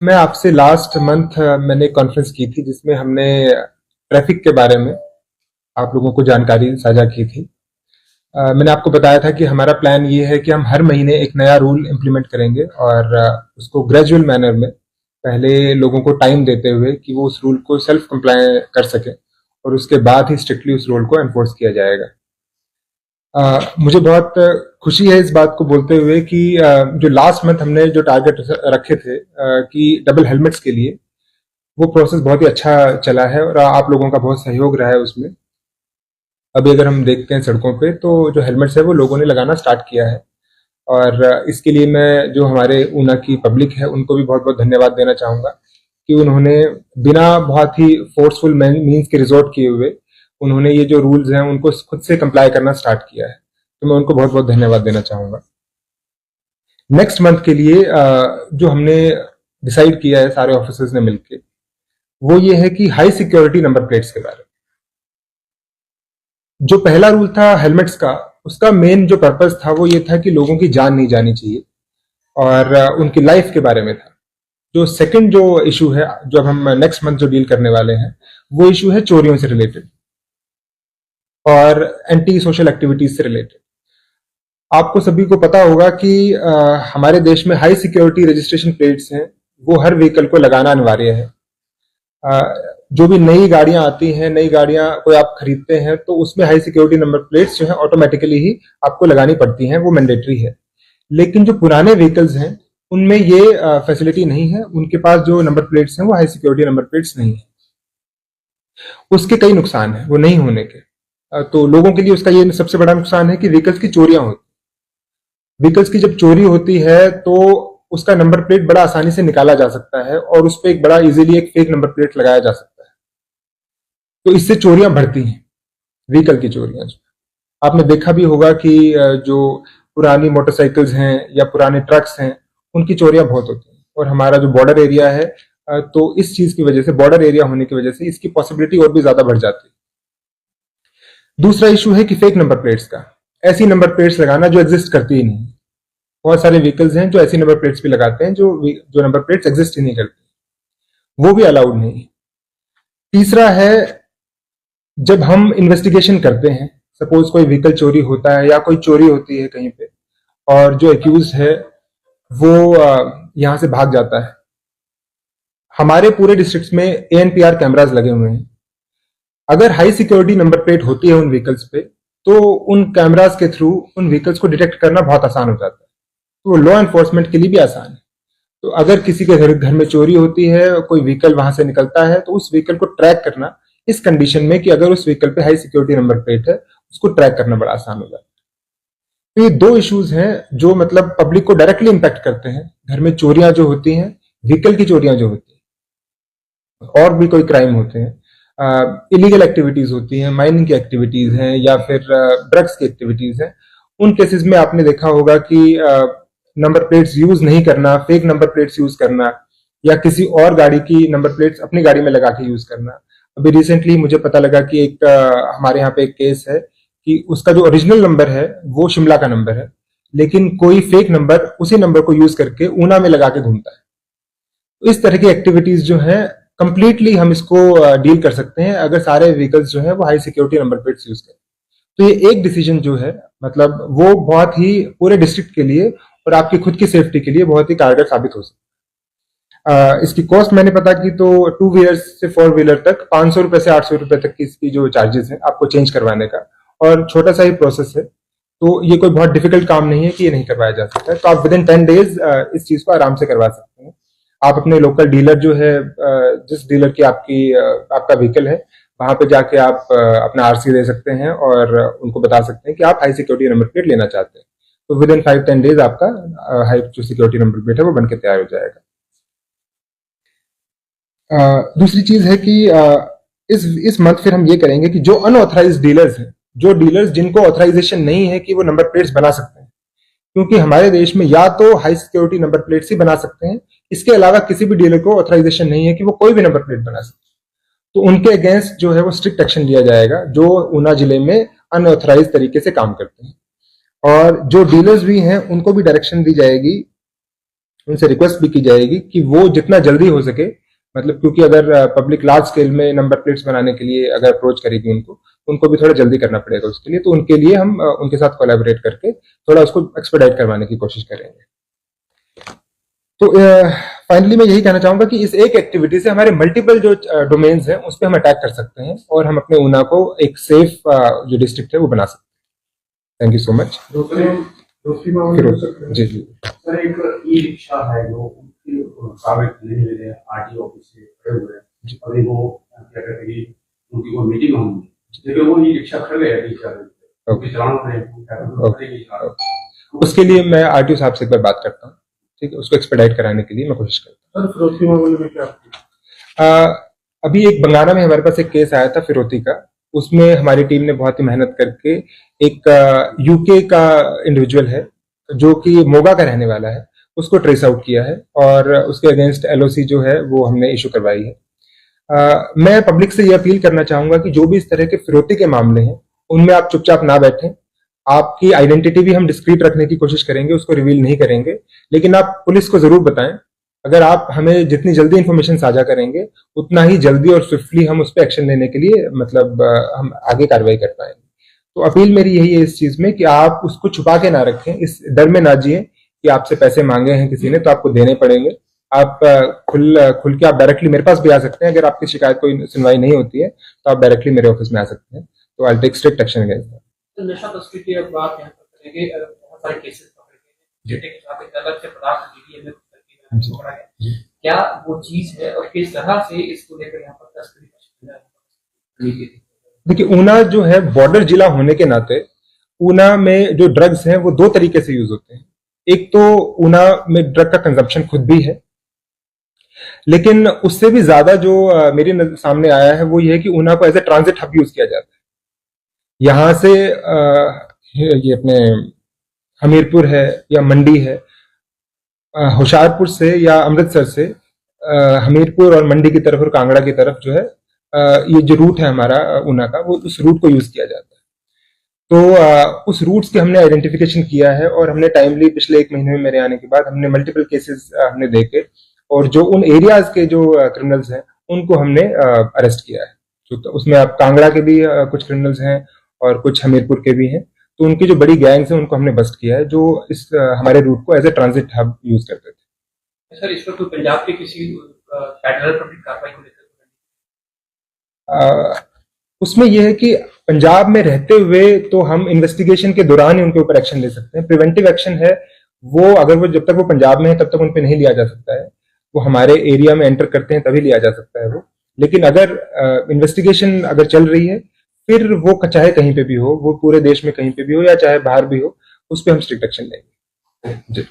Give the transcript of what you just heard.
मैं आपसे last month मैंने कॉन्फ्रेंस की थी जिसमें हमने ट्रैफिक के बारे में आप लोगों को जानकारी साझा की थी। मैंने आपको बताया था कि हमारा प्लान ये है कि हम हर महीने एक नया रूल इम्प्लीमेंट करेंगे और उसको ग्रेजुअल मैनर में पहले लोगों को टाइम देते हुए कि वो उस रूल को सेल्फ कंप्लाई कर सके और उसके बाद ही स्ट्रिक्टली उस रूल को एनफोर्स किया जाएगा। मुझे बहुत खुशी है इस बात को बोलते हुए कि जो लास्ट मंथ हमने जो टारगेट रखे थे कि डबल हेलमेट्स के लिए, वो प्रोसेस बहुत ही अच्छा चला है और आप लोगों का बहुत सहयोग रहा है उसमें। अभी अगर हम देखते हैं सड़कों पे तो जो हेलमेट्स है वो लोगों ने लगाना स्टार्ट किया है और इसके लिए मैं जो हमारे ऊना की पब्लिक है उनको भी बहुत बहुत धन्यवाद देना चाहूँगा कि उन्होंने बिना बहुत ही फोर्सफुल मीन्स के रिजॉर्ट किए हुए उन्होंने ये जो रूल्स हैं उनको खुद से कंप्लाई करना स्टार्ट किया है। तो मैं उनको बहुत बहुत धन्यवाद देना चाहूँगा। नेक्स्ट मंथ के लिए जो हमने डिसाइड किया है सारे ऑफिसर्स ने मिलकर, वो ये है कि हाई सिक्योरिटी नंबर प्लेट्स के बारे में। जो पहला रूल था हेलमेट्स का, उसका मेन जो पर्पस था वो ये था कि लोगों की जान नहीं जानी चाहिए और उनकी लाइफ के बारे में था। जो सेकंड जो इशू है, जो अब हम नेक्स्ट मंथ जो डील करने वाले हैं, वो इशू है चोरियों से रिलेटेड और एंटी सोशल एक्टिविटीज से रिलेटेड। आपको सभी को पता होगा कि हमारे देश में हाई सिक्योरिटी रजिस्ट्रेशन प्लेट्स हैं, वो हर व्हीकल को लगाना अनिवार्य है। जो भी नई गाड़ियां आती हैं, नई गाड़ियां कोई आप खरीदते हैं तो उसमें हाई सिक्योरिटी नंबर प्लेट्स जो है ऑटोमेटिकली ही आपको लगानी पड़ती हैं, वो मैंडेटरी है। लेकिन जो पुराने व्हीकल्स हैं उनमें ये फैसिलिटी नहीं है, उनके पास जो नंबर प्लेट्स हैं वो हाई सिक्योरिटी नंबर प्लेट्स नहीं है। उसके कई नुकसान हैं वो नहीं होने के। तो लोगों के लिए उसका ये सबसे बड़ा नुकसान है कि व्हीकल्स की चोरियां होती। व्हीकल्स की जब चोरी होती है तो उसका नंबर प्लेट बड़ा आसानी से निकाला जा सकता है और उस पर एक बड़ा इजीली एक फेक नंबर प्लेट लगाया जा सकता है। तो इससे चोरियां बढ़ती हैं, व्हीकल की चोरियां। आपने देखा भी होगा कि जो पुरानी मोटरसाइकिल्स हैं या पुराने ट्रक्स हैं, उनकी चोरियां बहुत होती हैं। और हमारा जो बॉर्डर एरिया है, तो इस चीज की वजह से, बॉर्डर एरिया होने की वजह से इसकी पॉसिबिलिटी और भी ज्यादा बढ़ जाती है। दूसरा इशू है कि फेक नंबर प्लेट्स का। ऐसी नंबर प्लेट्स लगाना जो एग्जिस्ट करती ही नहीं। बहुत सारे व्हीकल्स हैं जो ऐसी नंबर प्लेट्स भी लगाते हैं जो जो नंबर प्लेट्स एग्जिस्ट ही नहीं करती, वो भी अलाउड नहीं है। तीसरा है, जब हम इन्वेस्टिगेशन करते हैं, सपोज कोई व्हीकल चोरी होता है या कोई चोरी होती है कहीं पे और जो एक्यूज है वो यहां से भाग जाता है। हमारे पूरे डिस्ट्रिक्ट में एएनपीआर कैमरास लगे हुए हैं। अगर हाई सिक्योरिटी नंबर प्लेट होती है उन व्हीकल्स पे तो उन कैमरास के थ्रू उन व्हीकल्स को डिटेक्ट करना बहुत आसान हो जाता है। तो लॉ एनफोर्समेंट के लिए भी आसान है। तो अगर किसी के घर में चोरी होती है, कोई व्हीकल वहां से निकलता है, तो उस व्हीकल को ट्रैक करना, इस कंडीशन में कि अगर उस व्हीकल पे हाई सिक्योरिटी नंबर प्लेट है, उसको ट्रैक करना बड़ा आसान हो जाता है। तो ये दो इश्यूज हैं जो मतलब पब्लिक को डायरेक्टली इंपैक्ट करते हैं। घर में चोरियां जो होती हैं, व्हीकल की चोरियां जो होती हैं, और भी कोई क्राइम होते हैं, इलीगल एक्टिविटीज होती हैं, माइनिंग की एक्टिविटीज हैं या फिर ड्रग्स की एक्टिविटीज हैं। उन केसेस में आपने देखा होगा कि नंबर प्लेट्स यूज नहीं करना, फेक नंबर प्लेट्स यूज करना या किसी और गाड़ी की नंबर प्लेट्स अपनी गाड़ी में लगा के यूज करना। अभी रिसेंटली मुझे पता लगा कि एक हमारे यहाँ पे एक केस है कि उसका जो ओरिजिनल नंबर है वो शिमला का नंबर है, लेकिन कोई फेक नंबर उसी नंबर को यूज करके ऊना में लगा के घूमता है। तो इस तरह की एक्टिविटीज जो है कंप्लीटली हम इसको डील कर सकते हैं अगर सारे व्हीकल्स जो है वो high security number plates use करें। तो ये एक डिसीजन जो है, मतलब वो बहुत ही पूरे डिस्ट्रिक्ट के लिए और आपकी खुद की सेफ्टी के लिए बहुत ही कारगर साबित हो सकता है। इसकी कॉस्ट मैंने पता की तो 2 व्हीलर से 4 व्हीलर तक 500 रुपए से 800 रुपए तक की इसकी जो चार्जेस है आपको चेंज करवाने का, और छोटा सा ही प्रोसेस है। तो ये कोई बहुत डिफिकल्ट काम नहीं है कि ये नहीं करवाया जा सकता है। तो आप विद इन 10 डेज इस चीज को आराम से करवा सकते हैं। आप अपने लोकल डीलर जो है, जिस डीलर की आपका व्हीकल है, वहां पे जाके आप अपना आरसी दे सकते हैं और उनको बता सकते हैं कि आप हाई सिक्योरिटी नंबर प्लेट लेना चाहते हैं। तो विद इन 5-10 डेज आपका हाई जो सिक्योरिटी नंबर प्लेट है वो बनके तैयार हो जाएगा। दूसरी चीज है कि इस मंथ फिर हम ये करेंगे कि जो अनऑथराइज्ड डीलर्स हैं, जो डीलर्स जिनको ऑथराइजेशन नहीं है कि वो नंबर प्लेट्स बना सकते हैं, क्योंकि हमारे देश में या तो हाई सिक्योरिटी नंबर प्लेट्स ही बना सकते हैं, इसके अलावा किसी भी डीलर को ऑथराइजेशन नहीं है कि वो कोई भी नंबर प्लेट बना सकते। तो उनके अगेंस्ट जो है वो स्ट्रिक्ट एक्शन लिया जाएगा जो ऊना जिले में अनऑथराइज तरीके से काम करते हैं। और जो डीलर्स भी हैं उनको भी डायरेक्शन दी जाएगी उनसे रिक्वेस्ट भी की जाएगी कि वो जितना जल्दी हो सके, मतलब क्योंकि अगर पब्लिक लार्ज स्केल में नंबर प्लेट्स बनाने के लिए अगर अप्रोच करेगी उनको भी थोड़ा जल्दी करना पड़ेगा उसके लिए, तो उनके लिए हम उनके साथ कोलैबोरेट करके थोड़ा उसको एक्सपेडाइट करवाने की कोशिश करेंगे। तो फाइनली मैं यही कहना चाहूंगा कि इस एक एक्टिविटी से हमारे मल्टीपल जो डोमेन्स हैं उस पर हम अटैक कर सकते हैं और हम अपने ऊना को एक सेफ जो डिस्ट्रिक्ट है वो बना सकते हैं। Thank you so much. जी जी सर, एक ई रिक्शा है जो कागज नहीं ले रहे, आरटीओ ऑफिस से खड़े हुए हैं, अभी वो क्या कहते हैं उनकी कोई मीटिंग होगी, लेकिन वो ई रिक्शा खड़े रहे उसके लिए मैं आरटीओ साहब से एक बार बात करता हूँ, ठीक है, उसको एक्सपेडाइट कराने के लिए मैं कोशिश करता हूँ। सर, फिरौती मामले में क्या अभी एक बंगाना में हमारे पास एक केस आया था फिरौती का, उसमें हमारी टीम ने बहुत ही मेहनत करके एक यूके का इंडिविजुअल है जो कि मोगा का रहने वाला है, उसको ट्रेस आउट किया है और उसके अगेंस्ट एलओसी जो है वो हमने इशू करवाई है। मैं पब्लिक से ये अपील करना चाहूंगा कि जो भी इस तरह के फिरौती के मामले हैं उनमें आप चुपचाप ना बैठें। आपकी आइडेंटिटी भी हम डिस्क्रीट रखने की कोशिश करेंगे, उसको रिवील नहीं करेंगे, लेकिन आप पुलिस को जरूर बताएं। अगर आप हमें जितनी जल्दी इन्फॉर्मेशन साझा करेंगे उतना ही जल्दी और स्विफ्टली हम उस पर एक्शन लेने के लिए मतलब हम आगे कार्रवाई कर पाएंगे। तो अपील मेरी यही है इस चीज में कि आप उसको छुपा के ना रखें, इस डर में ना जिए कि आपसे पैसे मांगे हैं किसी ने तो आपको देने पड़ेंगे। आप खुल के आप डायरेक्टली मेरे पास भी आ सकते हैं। अगर आपकी शिकायत कोई सुनवाई नहीं होती है तो आप डायरेक्टली मेरे ऑफिस में आ सकते हैं, तो I take strict action against that. तो नशा तस्करी की अब बात यहाँ पर करेंगे, बहुत सारे केसेस पकड़े गए जिनके साथ एक अलग से पदार्थ डीडीएम में पकड़ा गया, क्या वो चीज है और किस तरह से इसको लेकर यहाँ पर तस्करी? देखिए, ऊना जो है बॉर्डर जिला होने के नाते ऊना में जो ड्रग्स हैं वो दो तरीके से यूज होते हैं। एक तो ऊना में ड्रग का कंजप्शन खुद भी है, लेकिन उससे भी ज्यादा जो मेरे सामने आया है वो ये है कि ऊना को as a transit hub use किया जाता है। यहां से ये अपने हमीरपुर है या मंडी है, होशियारपुर से या अमृतसर से हमीरपुर और मंडी की तरफ और कांगड़ा की तरफ जो है ये जो रूट है हमारा ऊना का, वो उस रूट को यूज किया जाता है। तो उस रूट्स के हमने आइडेंटिफिकेशन किया है और हमने टाइमली पिछले 1 महीने में मेरे आने के बाद हमने मल्टीपल केसेस हमने देखे और जो उन एरियाज के जो क्रिमिनल्स हैं उनको हमने अरेस्ट किया है। तो उसमें आप कांगड़ा के भी कुछ क्रिमिनल्स हैं और कुछ हमीरपुर के भी हैं, तो उनकी जो बड़ी गैंग्स हैं उनको हमने बस्ट किया है जो इस हमारे रूट को as a transit hub use करते थे। सर, इस वक्त तो पंजाब के किसी फेडरल पब्लिक कार्रवाई को लेकर उसमें यह है कि पंजाब में रहते हुए तो हम इन्वेस्टिगेशन के दौरान ही उनके ऊपर एक्शन ले सकते हैं। प्रिवेंटिव एक्शन है वो, अगर वो जब तक वो पंजाब में है तब तक उन पर नहीं लिया जा सकता है। वो हमारे एरिया में एंटर करते हैं तभी लिया जा सकता है वो। लेकिन अगर इन्वेस्टिगेशन अगर चल रही है फिर वो चाहे कहीं पे भी हो, वो पूरे देश में कहीं पे भी हो या चाहे बाहर भी हो, उस पर हम स्ट्रिक्ट एक्शन लेंगे। जी।